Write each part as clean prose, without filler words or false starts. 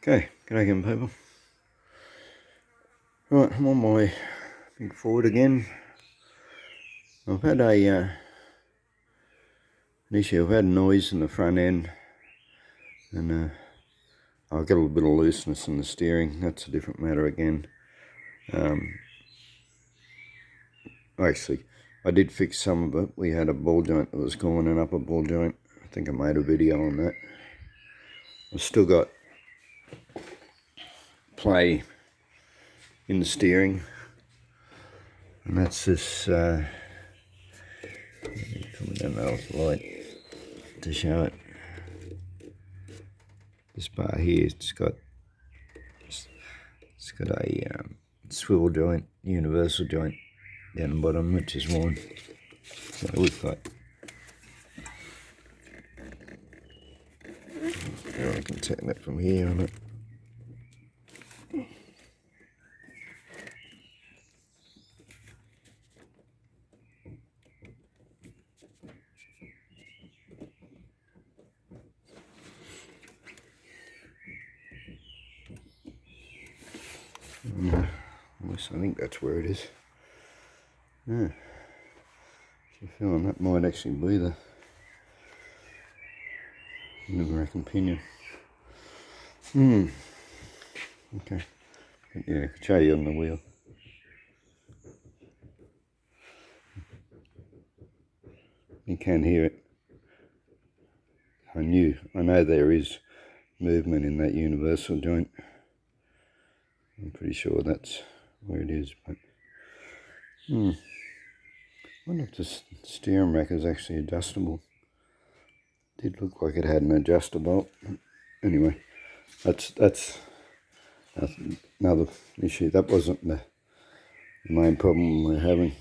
Okay, g'day again people. Right, I'm on my big Ford again. I've had an issue. I've had a noise in the front end, and I've got a little bit of looseness in the steering. That's a different matter again. Actually, I did fix some of it. We had a ball joint that was gone, an upper ball joint. I think I made a video on that. I've still got play in the steering, and that's this coming down the light to show it. This bar here, it's got a swivel joint, universal joint down the bottom, which is worn. So we've got, I can take that from here on it. I think that's where it is. Yeah. If you're feeling that might actually be the American pinion. Okay. Yeah, I could show you on the wheel. You can hear it. I know there is movement in that universal joint. I'm pretty sure that's where it is, but I wonder if the steering rack is actually adjustable. It did look like it had an adjuster bolt. Anyway, that's another issue. That wasn't the main problem we're having.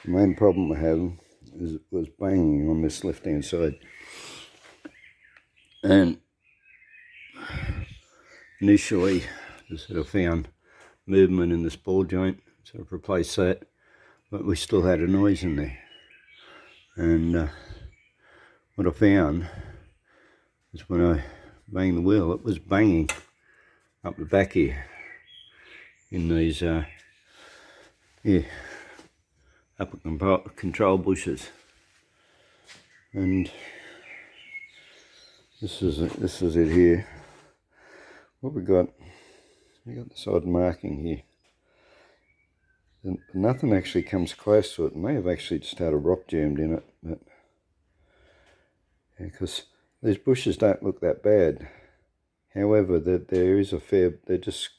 The main problem we're having was banging on this left hand side, and initially I sort of found movement in this ball joint, so I've replaced that, but we still had a noise in there. And what I found is when I banged the wheel, it was banging up the back here in these upper control bushes. And this is it here. What we got the side marking here. And nothing actually comes close to it. It may have actually just had a rock jammed in it, but because these bushes don't look that bad. However, there is they're just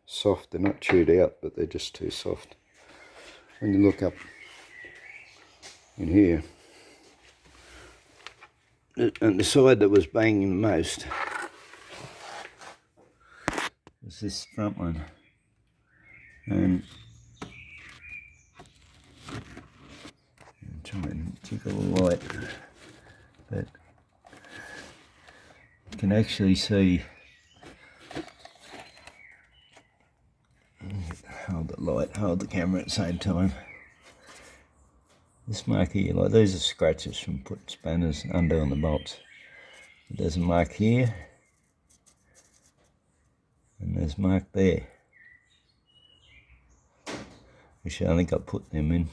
soft. They're not chewed out, but they're just too soft. When you look up in here, and the side that was banging the most was this front one. And try and tickle the light, but you can actually see, hold the camera at the same time. This mark here, like these are scratches from putting spanners under on the bolts. There's a mark here, and there's a mark there. Actually, I think I put them in,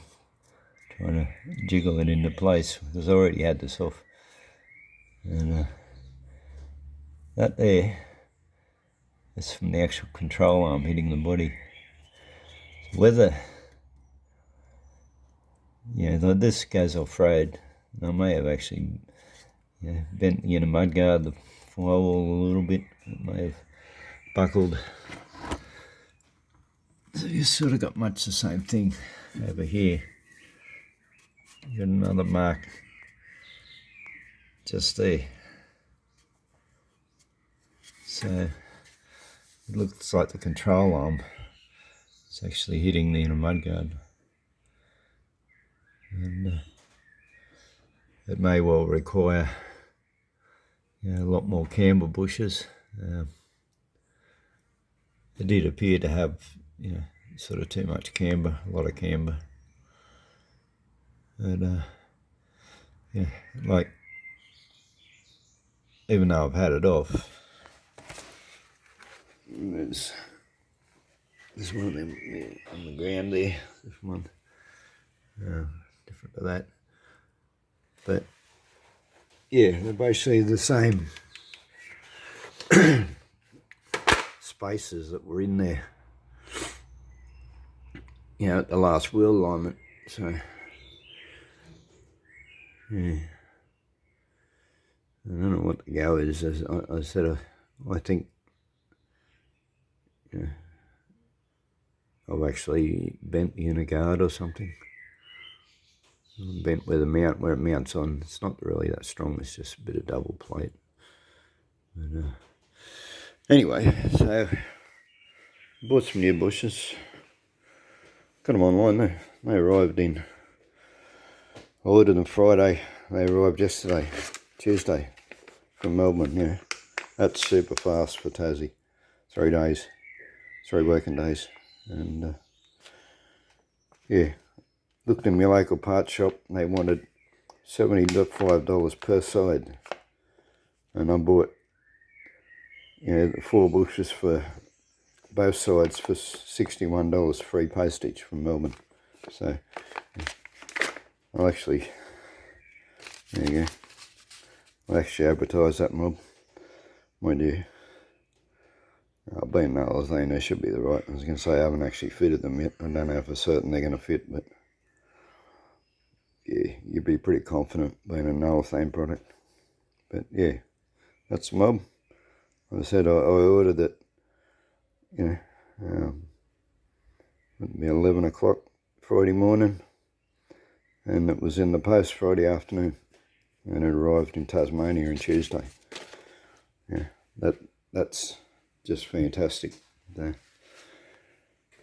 trying to jiggle it into place, because I already had this off. And that there is from the actual control arm hitting the body. So whether, this goes off-road, I may have actually bent the inner mudguard, the firewall a little bit. It may have buckled. So you sort of got much the same thing over here. You got another mark just there. So it looks like the control arm is actually hitting the inner mudguard. And it may well require a lot more camber bushes. It did appear to have sort of too much camber, a lot of camber. And like, even though I've had it off, There's one of them on the ground there. This one, different to that. But yeah, they're basically the same spaces that were in there, you know, at the last wheel alignment. So yeah, I don't know what the go is. As I said, I think, yeah, I've actually bent the inner guard or something. Bent where it mounts on. It's not really that strong. It's just a bit of double plate. But, anyway, so bought some new bushes. Got them online. They arrived in. I ordered them Friday. They arrived yesterday, Tuesday, from Melbourne. Yeah, that's super fast for Tassie. 3 days, 3 working days, and yeah. Looked in my local parts shop and they wanted $75 per side, and I bought, you know, the 4 bushes for both sides for $61 free postage from Melbourne. So I'll actually, there you go, I'll actually advertise that mob, mind you. Being that, I think they should be the right. I was going to say I haven't actually fitted them yet. I don't know for certain they're going to fit, but yeah, you'd be pretty confident being a no-thane product. But yeah, that's the mob. Like I said, I ordered it, you know, it'd be 11 o'clock Friday morning, and it was in the post Friday afternoon, and it arrived in Tasmania on Tuesday. Yeah, that's just fantastic. So,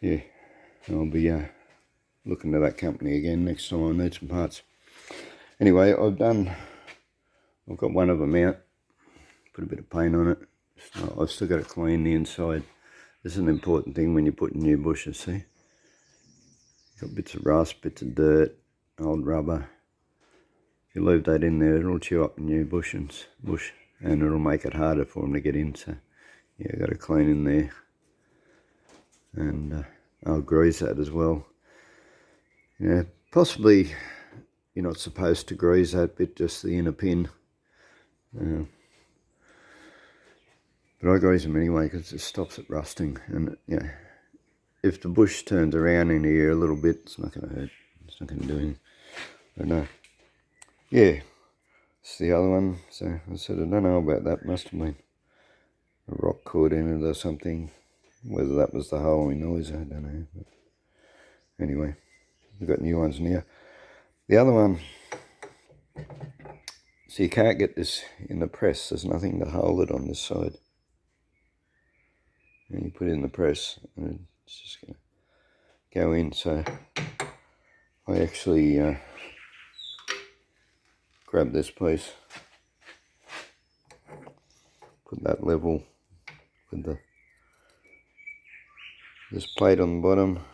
yeah, I'll be looking to that company again next time I need some parts. Anyway, I've got one of them out, put a bit of paint on it. I've still got to clean the inside. This is an important thing when you're putting new bushes, see? Got bits of rust, bits of dirt, old rubber. If you leave that in there, it'll chew up the new bush, and it'll make it harder for them to get in. So yeah, I've got to clean in there, and I'll grease that as well. Yeah, possibly you're not supposed to grease that bit, just the inner pin. But I grease them anyway because it stops it rusting. And yeah, if the bush turns around in here a little bit, it's not going to hurt. It's not going to do anything. But no, yeah, it's the other one. So I said, I don't know about that. Must have been a rock caught in it or something. Whether that was the howling noise, I don't know. But anyway, we've got new ones now. The other one, so you can't get this in the press. There's nothing to hold it on this side. And you put it in the press and it's just going to go in. So I actually grabbed this piece, put that level with this plate on the bottom,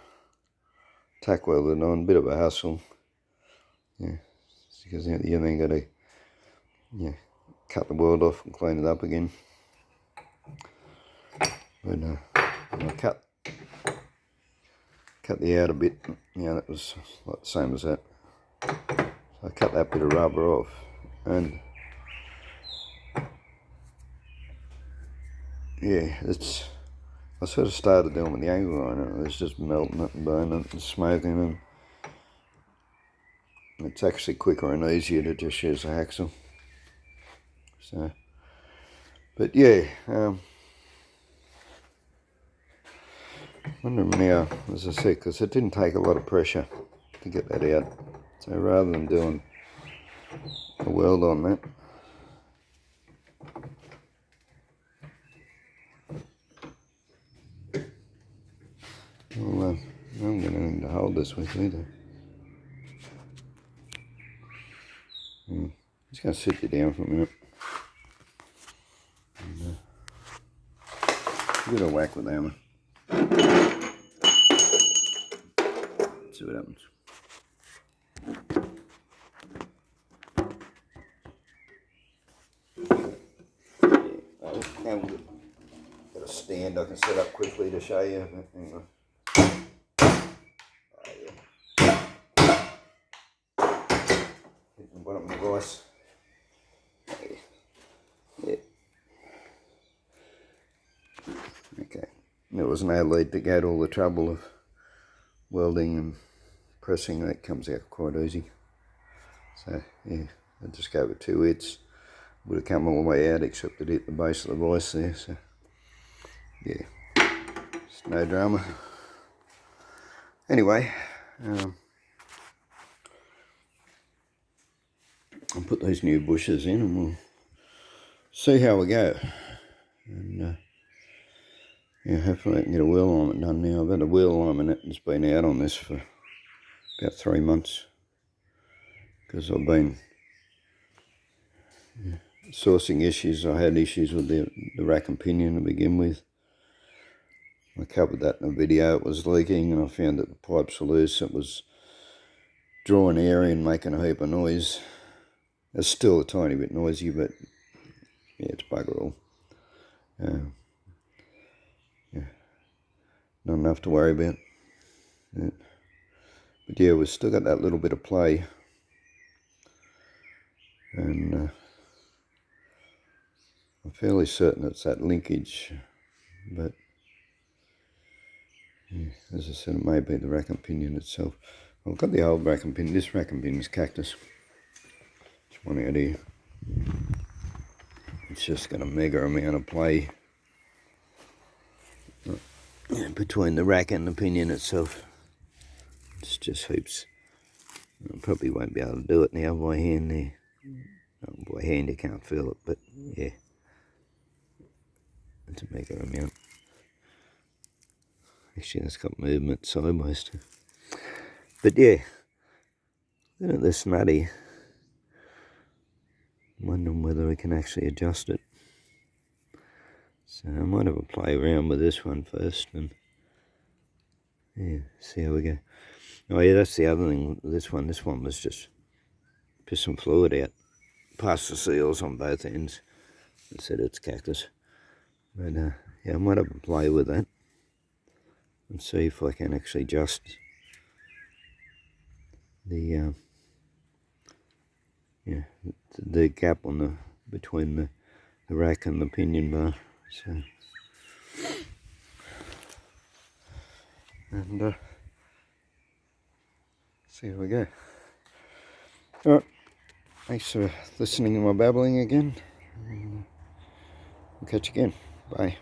tack weld it on, bit of a hassle. Yeah, because you then got to, yeah, cut the weld off and clean it up again. But I cut the outer bit. Yeah, that was like the same as that. So I cut that bit of rubber off, and yeah, I sort of started doing with the angle on it. It was just melting it and burning it and smoking it. It's actually quicker and easier to just use a hacksaw. So, but yeah, wondering now, as I said, because it didn't take a lot of pressure to get that out. So rather than doing a weld on that, well, I'm going to need to hold this with either. Just going to sit you down for a minute. And, give it a whack with the hammer. See what happens. Now we've got a stand I can set up quickly to show you. Hang on. Oh, yeah. Hit the bottom of the vise. Yeah. Okay. There was no lead to go to all the trouble of welding and pressing. That comes out quite easy. So yeah, I just go with 2 hits. Would have come all the way out except it hit the base of the vise there. So yeah, it's no drama. Anyway, I'll put these new bushes in and we'll see how we go. And yeah, hopefully I can get a wheel alignment done now. I've had a wheel alignment that's been out on this for about 3 months because I've been sourcing issues. I had issues with the rack and pinion to begin with. I covered that in a video. It was leaking and I found that the pipes were loose. It was drawing air in, making a heap of noise. It's still a tiny bit noisy, but yeah, it's bugger all. Yeah, not enough to worry about. Yeah. But yeah, we've still got that little bit of play. And I'm fairly certain it's that linkage, but yeah, as I said, it may be the rack and pinion itself. I've got the old rack and pinion. This rack and pinion is cactus. It's one out here. It's just got a mega amount of play between the rack and the pinion itself. It's just heaps. I probably won't be able to do it now by hand there. By hand you can't feel it, but yeah, it's a mega amount. Actually, it's got movement sideways too. But yeah, looking at this nutty, I'm wondering whether we can actually adjust it. So I might have a play around with this one first and yeah, see how we go. Oh yeah, that's the other thing. This one was just pissing fluid out past the seals on both ends. I said it's cactus. But yeah, I might have a play with that and see if I can actually adjust the yeah, the gap on the between the rack and the pinion bar. So and see how we go. Alright, thanks for listening to my babbling again. We'll catch you again. Bye.